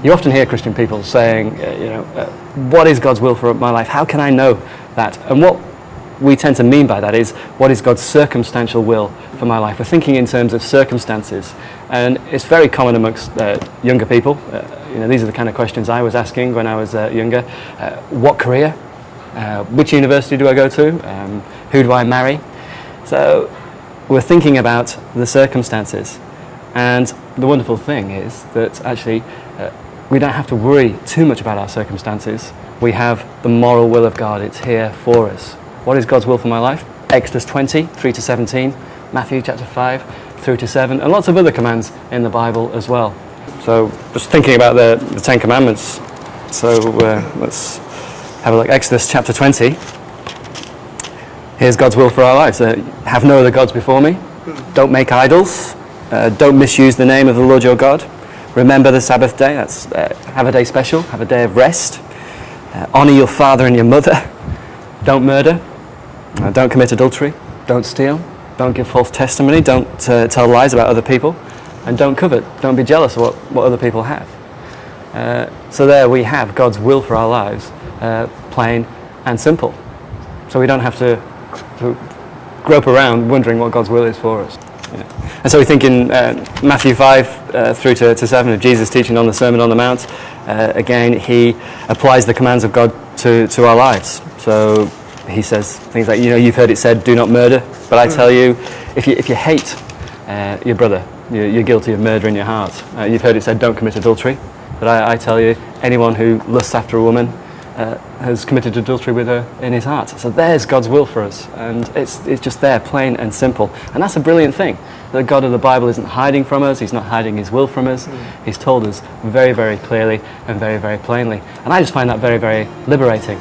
You often hear Christian people saying, what is God's will for my life? How can I know that? And what we tend to mean by that is, what is God's circumstantial will for my life? We're thinking in terms of circumstances, and it's very common amongst younger people. These are the kind of questions I was asking when I was younger. What career? Which university do I go to? Who do I marry? So we're thinking about the circumstances, and the wonderful thing is that actually we don't have to worry too much about our circumstances. We have the moral will of God. It's here for us. What is God's will for my life? Exodus 20, 3 to 17, Matthew chapter 5, through to 7, and lots of other commands in the Bible as well. So just thinking about the Ten Commandments. So let's have a look. Exodus chapter 20. Here's God's will for our lives. Have no other gods before me. Don't make idols. Don't misuse the name of the Lord your God. Remember the Sabbath day. That's have a day special. Have a day of rest. Honor your father and your mother. Don't murder. Don't commit adultery. Don't steal. Don't give false testimony. Don't tell lies about other people. And don't covet. Don't be jealous of what other people have. So there we have God's will for our lives, plain and simple. So we don't have to grope around wondering what God's will is for us. Yeah. And so we think in Matthew 5 through to 7 of Jesus teaching on the Sermon on the Mount, again he applies the commands of God to our lives. So he says things like, you've heard it said, do not murder, but I tell you, if you hate your brother, you're guilty of murder in your heart. You've heard it said, don't commit adultery, but I tell you, anyone who lusts after a woman has committed adultery with her in his heart. So there's God's will for us, and it's just there, plain and simple. And that's a brilliant thing. The God of the Bible isn't hiding from us. He's not hiding his will from us. He's told us very, very clearly and very, very plainly. And I just find that very, very liberating.